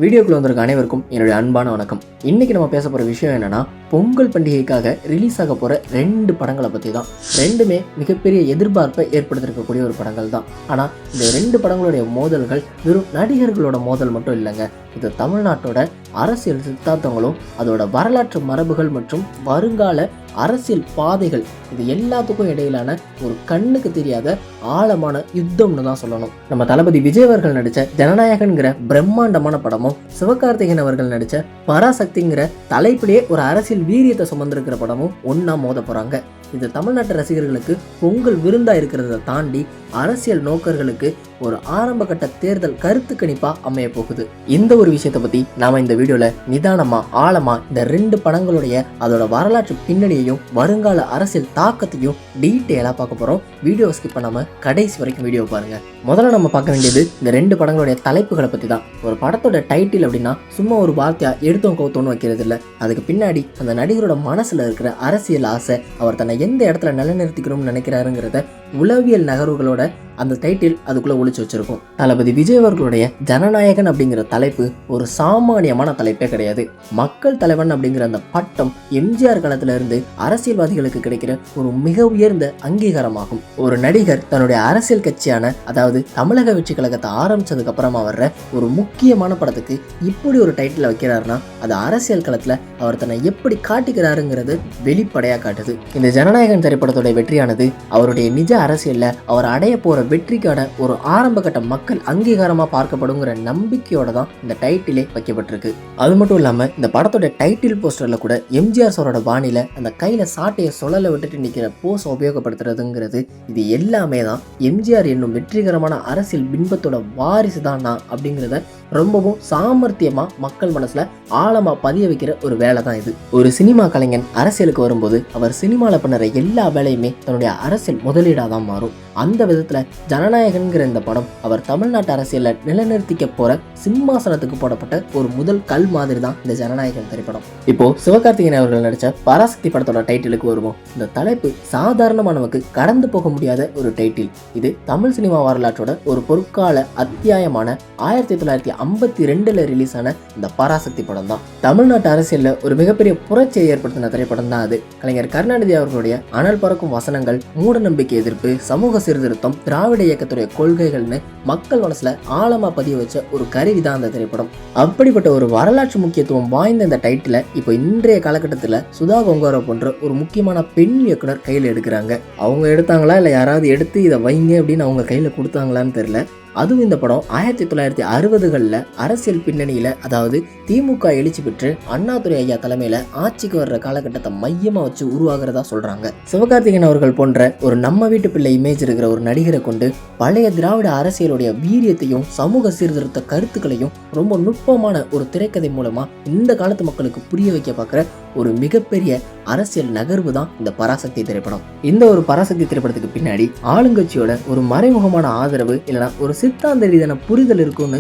வீடியோக்குள்ள வந்திருக்க அனைவருக்கும் என்னுடைய அன்பான வணக்கம். இன்னைக்கு நம்ம பேச போகிற விஷயம் என்னன்னா, பொங்கல் பண்டிகைக்காக ரிலீஸ் ஆக போகிற 2 படங்களை பற்றி தான். ரெண்டுமே மிகப்பெரிய எதிர்பார்ப்பை ஏற்படுத்திருக்கக்கூடிய ஒரு படங்கள் தான். ஆனால் இந்த 2 படங்களுடைய மோதல்கள் வெறும் நடிகர்களோட மோதல் மட்டும் இல்லைங்க. இது தமிழ்நாட்டோட அரசியல் சித்தாந்தங்களும் அதோட வரலாற்று மரபுகள் மற்றும் வருங்கால அரசியல் பாதைகள், இது எல்லாத்துக்கும் இடையிலான ஒரு கண்ணுக்கு தெரியாத ஆழமான யுத்தம்னு தான் சொல்லணும். நம்ம தளபதி விஜய் அவர்கள் நடித்த ஜனநாயகன்கிற பிரம்மாண்டமான படமும், சிவகார்த்திகேயன் அவர்கள் நடித்த பராசக்திங்கிற தலைப்பிலேயே ஒரு அரசியல் வீரியத்தை சுமந்திருக்கிற படமும் ஒன்னா மோத போறாங்க. இது தமிழ்நாட்டு ரசிகர்களுக்கு பொங்கல் விருந்தா இருக்கிறத தாண்டி அரசியல் நோக்கர்களுக்கு ஒரு ஆரம்ப கட்ட தேர்தல் கருத்து கணிப்பா அமைய போகுது. இந்த ஒரு விஷயத்தை பத்தி நாம இந்த வீடியோல நிதானமா ஆழமா இந்த 2 படங்களுடைய அதோட வரலாற்று பின்னணியையும் வருங்கால அரசியல் தாக்கத்தையும் டீட்டெயிலா பார்க்க போறோம். வீடியோ ஸ்கிப் பண்ணாம கடைசி வரைக்கும் வீடியோ பாருங்க. முதல்ல நம்ம பார்க்க வேண்டியது இந்த 2 படங்களுடைய தலைப்புகளை பத்தி தான். ஒரு படத்தோட டைட்டில் அப்படின்னா சும்மா ஒரு வார்த்தையா எடுத்தோம் கவுத்தோன்னு வைக்கிறது இல்லை. அதுக்கு பின்னாடி அந்த நடிகரோட மனசுல இருக்கிற அரசியல் ஆசை, அவர் தன்னை எந்த இடத்துல நிலைநிறுத்திக்கணும்னு நினைக்கிறாருங்கிறத உளவியல் நகர்வுகளோட அந்த டைட்டில் அதுக்குள்ள ஒளிச்சு வச்சிருக்கும். தளபதி விஜய் அவர்களுடைய ஜனநாயகன் அப்படிங்கிற தலைப்பு ஒரு சாமானியமான தலைப்பே கிடையாது. மக்கள் தலைவன் அப்படிங்கிற அந்த பட்டம் எம்ஜிஆர் காலத்துல இருந்து அரசியல்வாதிகளுக்கு கிடைக்கிற ஒரு மிக உயர்ந்த அங்கீகாரமாகும். ஒரு நடிகர் தன்னுடைய அரசியல் கட்சியான, அதாவது தமிழக வெற்றி கழகத்தை ஆரம்பிச்சதுக்கு அப்புறமா வர்ற ஒரு முக்கியமான படத்துக்கு இப்படி ஒரு டைட்டில் வைக்கிறாருன்னா அது அரசியல் களத்துல அவர் தன்னை எப்படி காட்டிக்கிறாருங்கிறது வெளிப்படையா காட்டுது. இந்த ஜனநாயகன் திரைப்படத்தோட வெற்றியானது அவருடைய நிஜ அரசியல்ல அவர் அடைய போற வெற்றிக்கான ஒரு ஆரம்ப கட்ட மக்கள் அங்கீகாரமா பார்க்கப்படுங்கிற நம்பிக்கையோட தான் இந்த டைட்டிலே வைக்கப்பட்டிருக்கு. அது மட்டும் இல்லாம இந்த படத்தோட டைட்டில் போஸ்டர்ல கூட எம்ஜிஆர் சாரோட பாணியில அந்த கையில சாட்டையை சொல்லல விட்டுட்டு நிக்கிற போஸ் உபயோகப்படுத்துறதுங்கிறது, இது எல்லாமே தான் எம்ஜிஆர் என்னும் வெற்றிகரமான அரசியல் பின்பத்தோட வாரிசு தான் நான் அப்படிங்கிறத ரொம்பவும் சாமர்த்தியமா மக்கள் மனசுல ஆழமா பதிய வைக்கிற ஒரு வேலை தான் இது. ஒரு சினிமா கலைஞன் அரசியலுக்கு வரும்போது அவர் சினிமால பண்ணுற எல்லா வேலையுமே தன்னுடைய அரசியல் முதலீடா தான் மாறும். அந்த விதத்துல ஜனநாயகன்கிற இந்த படம் அவர் தமிழ்நாட்டு அரசியல நிலைநிறுத்திக்க போற சிம்மாசனத்துக்கு போடப்பட்ட ஒரு முதல் கல் மாதிரி தான் இந்த ஜனநாயகன் திரைப்படம். இப்போ சிவகார்த்திகேயன் அவர்கள் நடிச்ச பராசக்தி படத்தோட டைட்டிலுக்கு வருவோம். இந்த தலைப்பு சாதாரணமானவனுக்கு கடந்து போக முடியாத ஒரு டைட்டில். இது தமிழ் சினிமா வரலாற்றோட ஒரு பொற்கால அத்தியாயமான 1952 ரிலீஸ் ஆன இந்த பராசக்தி படம் தான் தமிழ்நாட்டு அரசியல்ல ஒரு மிகப்பெரிய புரட்சியை ஏற்படுத்தின திரைப்படம் தான் அது. கலைஞர் கருணாநிதி அவர்களுடைய அனல் பறக்கும் வசனங்கள், மூட நம்பிக்கை எதிர்ப்பு, சமூக சீர்திருத்தம், திராவிட இயக்கத்துடைய கொள்கைகள்னு மக்கள் மனசுல ஆழமா பதிய வச்ச ஒரு கருவிதான் அந்த திரைப்படம். அப்படிப்பட்ட ஒரு வரலாற்று முக்கியத்துவம் வாய்ந்த இந்த டைட்டில இப்போ இன்றைய காலகட்டத்தில் சுதா கொங்காரா போன்ற ஒரு முக்கியமான பெண் இயக்குனர் கையில் எடுக்கிறாங்க. அவங்க எடுத்தாங்களா இல்லை யாராவது எடுத்து இதை வைங்க அப்படின்னு அவங்க கையில் கொடுத்தாங்களான்னு தெரியல. அதுவும் இந்த படம் 1960களில் அரசியல் பின்னணியில், அதாவது திமுக எழுச்சி பெற்று அண்ணாதுரை ஐயா தலைமையில் ஆட்சிக்கு வர்ற காலகட்டத்தை மையமாக வச்சு உருவாகிறதா சொல்கிறாங்க. சிவகார்த்திகேயன் அவர்கள் போன்ற ஒரு நம்ம வீட்டு பிள்ளை இமேஜ் இருக்கிற ஒரு நடிகரை கொண்டு பழைய திராவிட அரசியலுடைய வீரியத்தையும் சமூக சீர்திருத்த கருத்துக்களையும் ரொம்ப நுட்பமான ஒரு திரைக்கதை மூலமாக இந்த காலத்து மக்களுக்கு புரிய வைக்க பார்க்குற ஒரு மிகப்பெரிய அரசியல் நகர்வு தான் இந்த பராசக்தி திரைப்படம். இந்த ஒரு பராசக்தி திரைப்படத்துக்கு பின்னாடி ஆளுங்கட்சியோட ஒரு மறைமுகமான ஆதரவு இல்லைனா ஒரு சித்தாந்த ரீதியான புரிதல் இருக்குன்னு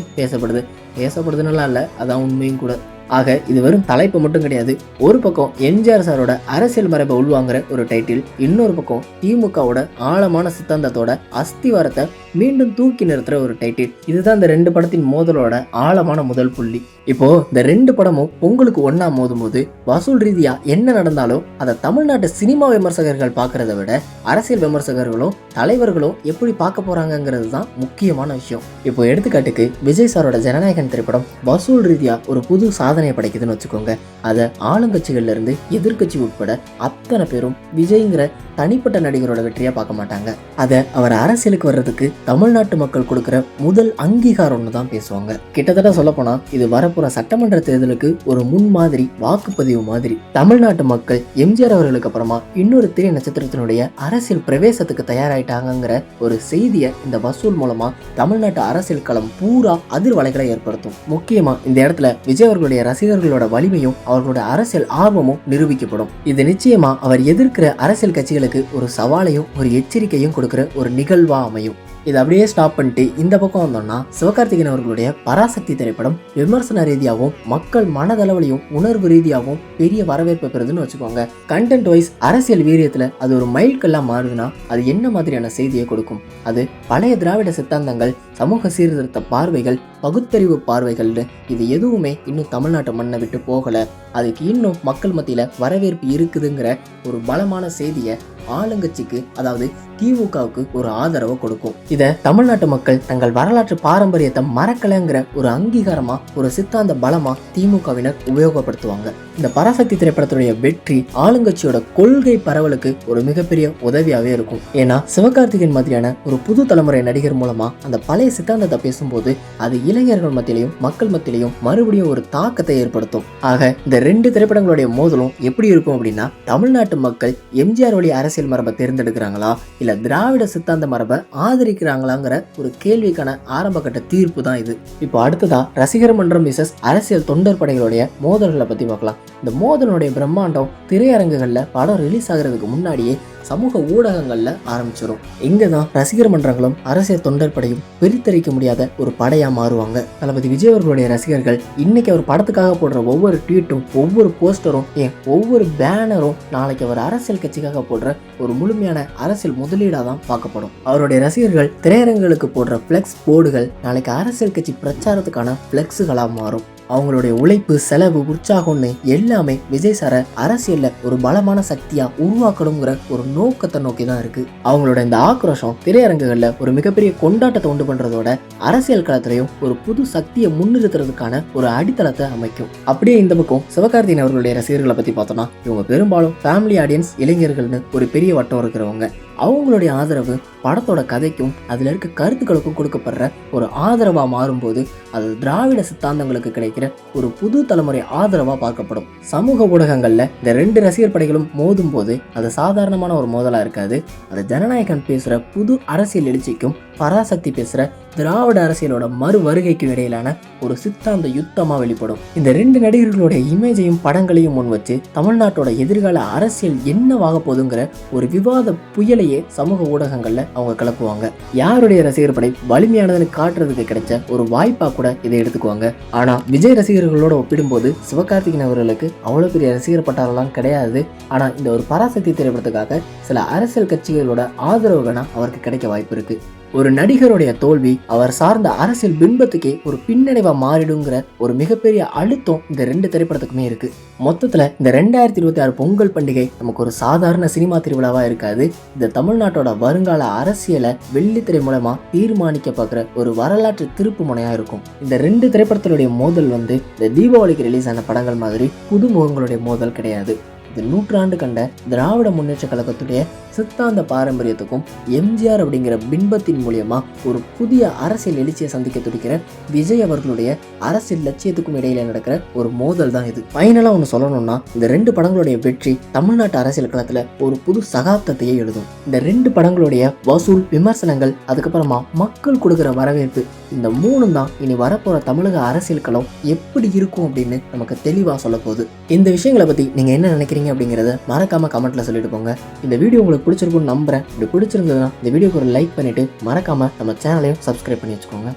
பேசப்படுதுன்னா இல்லை, அதான் உண்மையும் கூட. ஆக இது வெறும் தலைப்பு மட்டும் கிடையாது. ஒரு பக்கம் எம்ஜிஆர் சாரோட அரசியல் மரபை உள்வாங்குற ஒரு டைட்டில், இன்னொரு பக்கம் திமுகவோட ஆழமான சித்தாந்தத்தோட அஸ்திவாரத்தை மீண்டும் தூக்கி நிறுத்துற ஒரு டைட்டில். இதுதான் இந்த 2 படத்தின் மோதலோட ஆழமான முதல் புள்ளி. இப்போ இந்த 2 படமும் பொங்கலுக்கு ஒன்னா மோதும் போது வசூல் ரீதியா என்ன நடந்தாலும் அதை தமிழ்நாட்டு சினிமா விமர்சகர்கள் பார்க்கறத விட அரசியல் விமர்சகர்களும் தலைவர்களும் எப்படி பார்க்க போறாங்கிறது தான் முக்கியமான விஷயம். இப்போ எடுத்துக்காட்டுக்கு விஜய் சாரோட ஜனநாயகன் திரைப்படம் வசூல் ரீதியா ஒரு புது சாதனையை படைக்குதுன்னு வச்சுக்கோங்க. அதை ஆளுங்கட்சிகள்ல இருந்து எதிர்கட்சி உட்பட அத்தனை பேரும் விஜய்ங்கிற தனிப்பட்ட நடிகரோட வெற்றியா பார்க்க மாட்டாங்க. அதை அவர் அரசியலுக்கு வர்றதுக்கு தமிழ்நாட்டு மக்கள் கொடுக்கிற முதல் அங்கீகாரம்னு தான் பேசுவாங்க. கிட்டத்தட்ட சொல்ல போனா இது வரப்போற சட்டமன்ற தேர்தலுக்கு ஒரு முன்மாதிரி வாக்குப்பதிவு மாதிரி. தமிழ்நாட்டு மக்கள் எம்ஜிஆர் அவர்களுக்கு அப்புறமா இன்னொரு திரை நட்சத்திரத்தினுடைய அரசியல் பிரவேசத்துக்கு தயாராயிட்டாங்கிற ஒரு செய்தியை இந்த வசூல் மூலமா தமிழ்நாட்டு அரசியல் களம் பூரா அதிர்வலைகளை ஏற்படுத்தும். முக்கியமா இந்த இடத்துல விஜய் அவர்களுடைய ரசிகர்களோட வலிமையும் அவர்களோட அரசியல் ஆர்வமும் நிரூபிக்கப்படும். இது நிச்சயமா அவர் எதிர்க்கிற அரசியல் கட்சிகளுக்கு ஒரு சவாலையும் ஒரு எச்சரிக்கையும் கொடுக்கிற ஒரு நிகழ்வா அமையும். இதை அப்படியே ஸ்டாப் பண்ணிட்டு இந்த பக்கம் வந்தோம்னா, சிவகார்த்திகேயன் அவர்களுடைய பராசக்தி திரைப்படம் விமர்சன ரீதியாகவும் மக்கள் மனதளவிலையும் உணர்வு ரீதியாகவும் பெரிய வரவேற்பை பெறுதுன்னு வச்சுக்கோங்க. கண்டென்ட் வைஸ் அரசியல் வீரியத்துல அது ஒரு மைல்கல்லா மாறுதுன்னா அது என்ன மாதிரியான செய்தியை கொடுக்கும்? அது பழைய திராவிட சித்தாந்தங்கள், சமூக சீர்திருத்த பார்வைகள், பகுத்தறிவு பார்வைகள்னு இது எதுவுமே இன்னும் தமிழ்நாட்டு மண்ணை விட்டு போகலை, அதுக்கு இன்னும் மக்கள் மத்தியில் வரவேற்பு இருக்குதுங்கிற ஒரு பலமான செய்தியை ஆளுங்கட்சிக்கு, அதாவது திமுகவுக்கு ஒரு ஆதரவை கொடுக்கும். இதை தமிழ்நாட்டு மக்கள் தங்கள் வரலாற்று பாரம்பரியத்தை மறக்கலைங்கிற ஒரு அங்கீகாரமா, ஒரு சித்தாந்த பலமா திமுகவினர் உபயோகப்படுத்துவாங்க. இந்த பராசக்தி திரைப்படத்துடைய வெற்றி ஆளுங்கட்சியோட கொள்கை பரவலுக்கு ஒரு மிகப்பெரிய உதவியாவே இருக்கும். ஏன்னா சிவகார்த்திகேயன் மாதிரியான ஒரு புது தலைமுறை நடிகர் மூலமா அந்த பழைய சித்தாந்தத்தை பேசும்போது அது இளைஞர்கள் மத்தியிலையும் மக்கள் மத்தியிலையும் மறுபடியும் ஒரு தாக்கத்தை ஏற்படுத்தும். ஆக இந்த ரெண்டு திரைப்படங்களுடைய மோதலும் எப்படி இருக்கும் அப்படின்னா, தமிழ்நாட்டு மக்கள் எம்ஜிஆர் வழி அரசியல் மரபை தேர்ந்தெடுக்கிறாங்களா இல்ல திராவிட சித்தாந்த மரபை ஆதரிக்கிறாங்களாங்கிற ஒரு கேள்விக்கான ஆரம்ப கட்ட தீர்ப்பு தான் இது. இப்போ அடுத்ததா ரசிகர் மன்றம் விசஸ் அரசியல் தொண்டர் படைகளுடைய மோதல்களை பத்தி பார்க்கலாம். இந்த மோதலுடைய பிரம்மாண்டம் திரையரங்குகள்ல படம் ரிலீஸ் ஆகிறதுக்கு முன்னாடியே சமூக ஊடகங்கள்ல ஆரம்பிச்சிடும். இங்கதான் ரசிகர் மன்றங்களும் அரசியல் தொண்டர் படையும் பிரித்தறிக்க முடியாத ஒரு படையா மாறுவாங்க. தளபதி விஜய் அவர்களுடைய ரசிகர்கள் இன்னைக்கு அவர் படத்துக்காக போடுற ஒவ்வொரு ட்வீட்டும், ஒவ்வொரு போஸ்டரும், ஒவ்வொரு பேனரும் நாளைக்கு அவர் அரசியல் கட்சிக்காக போடுற ஒரு முழுமையான அரசியல் முதலீடா தான் பார்க்கப்படும். அவருடைய ரசிகர்கள் திரையரங்குகளுக்கு போடுற பிளெக்ஸ் போர்டுகள் நாளைக்கு அரசியல் கட்சி பிரச்சாரத்துக்கான பிளெக்ஸுகளா மாறும். அவங்களுடைய உழைப்பு, செலவு, உற்சாகம்னு எல்லாமே விஜய் சாரை அரசியல்ல ஒரு பலமான சக்தியா உருவாக்கணுங்கிற ஒரு நோக்கத்தை நோக்கி தான் இருக்கு. அவங்களோட இந்த ஆக்ரோஷம் திரையரங்குகள்ல ஒரு மிகப்பெரிய கொண்டாட்டத்தை உண்டு பண்றதோட அரசியல் களத்திலையும் ஒரு புது சக்தியை முன்னிறுத்துறதுக்கான ஒரு அடித்தளத்தை அமைக்கும். அப்படியே இந்த பக்கம் சிவகார்த்திகேயன் அவர்களுடைய ரசிகர்களை பத்தி பார்த்தோம்னா, இவங்க பெரும்பாலும் ஃபேமிலி ஆடியன்ஸ், இளைஞர்கள்னு ஒரு பெரிய வட்டம் இருக்கிறவங்க. அவங்களுடைய ஆதரவு படத்தோட கதைக்கும் அதுல இருக்க கருத்துக்களுக்கும் கொடுக்கப்படுற ஒரு ஆதரவா மாறும்போது அது திராவிட சித்தாந்தங்களுக்கு கிடைக்கிற ஒரு புது தலைமுறை ஆதரவா பார்க்கப்படும். சமூக ஊடகங்கள்ல இந்த ரெண்டு ரசிகர் படைகளும் மோதும் போது அது சாதாரணமான ஒரு மோதலா இருக்காது. அது ஜனநாயகன் பேசுற புது அரசியல் எழுச்சிக்கும் பராசக்தி பேசுற திராவிட அரசியலோட மறு வருகைக்கும் இடையிலான ஒரு சித்தாந்த யுத்தமா வெளிப்படும். இந்த ரெண்டு நடிகர்களுடைய இமேஜையும் படங்களையும் முன் வச்சு தமிழ்நாட்டோட எதிர்கால அரசியல் என்னவாக போதுங்கிற ஒரு விவாத புயலையே சமூக ஊடகங்கள்ல அவங்க கிளப்புவாங்க. யாருடைய ரசிகர் படை வலிமையானதுன்னு காட்டுறதுக்கு கிடைச்ச ஒரு வாய்ப்பா கூட இதை எடுத்துக்குவாங்க. ஆனா விஜய் ரசிகர்களோட ஒப்பிடும்போது சிவகார்த்திகேயன் அவர்களுக்கு அவ்வளவு பெரிய ரசிகர் பட்டாளெல்லாம் கிடையாது. ஆனா இந்த ஒரு பராசக்தி திரைப்படத்துக்காக சில அரசியல் கட்சிகளோட ஆதரவு வேணா அவருக்கு கிடைக்க வாய்ப்பு இருக்கு. ஒரு நடிகருடைய தோல்வி அவர் சார்ந்த அரசியல் பின்பத்துக்கே ஒரு பின்னடைவா மாறிடுங்கிற ஒரு மிகப்பெரிய அழுத்தம் இந்த ரெண்டு திரைப்படத்துக்குமே இருக்கு. மொத்தத்துல இந்த 2026 பொங்கல் பண்டிகை நமக்கு ஒரு சாதாரண சினிமா திருவிழாவா இருக்காது. இந்த தமிழ்நாட்டோட வருங்கால அரசியலை வெள்ளித்திரை மூலமா தீர்மானிக்க பார்க்குற ஒரு வரலாற்று திருப்பு முனையா இருக்கும். இந்த ரெண்டு திரைப்படத்தினுடைய மோதல் இந்த தீபாவளிக்கு ரிலீஸ் ஆன படங்கள் மாதிரி புது முகங்களுடைய மோதல் கிடையாது. இது நூற்றாண்டு கண்ட திராவிட முன்னேற்ற கழகத்துடைய சித்தாந்த பாரம்பரியத்துக்கும் எம்ஜிஆர் அப்படிங்கிற பின்பத்தின் மூலியமா ஒரு புதிய அரசியல் எழுச்சியை சந்திக்க துடிக்கிற விஜய் அவர்களுடைய அரசியல் லட்சியத்துக்கும் இடையில நடக்கிற ஒரு மோதல் தான் இது. ஃபைனலா ஒன்று சொல்லணும்னா, இந்த ரெண்டு படங்களுடைய வெற்றி தமிழ்நாட்டு அரசியல் களத்துல ஒரு புது சகாப்தத்தையே எழுதும். இந்த ரெண்டு படங்களுடைய வசூல், விமர்சனங்கள், அதுக்கப்புறமா மக்கள் கொடுக்குற வரவேற்பு, இந்த மூணும் தான் இனி வரப்போற தமிழக அரசியல் களம் எப்படி இருக்கும் அப்படின்னு நமக்கு தெளிவா சொல்ல போகுது. இந்த விஷயங்களை பத்தி நீங்க என்ன நினைக்கிறீங்க அப்படிங்கிறத மறக்காம கமெண்ட்ல சொல்லிட்டு போங்க. இந்த வீடியோ உங்களுக்கு பிடிச்சிருக்கும்னு நம்புறேன். இப்படி பிடிச்சிருந்ததுன்னா இந்த வீடியோக்கு ஒரு லைக் பண்ணிட்டு மறக்காம நம்ம சேனலையும் சப்ஸ்கிரைப் பண்ணி வச்சுக்கோங்க.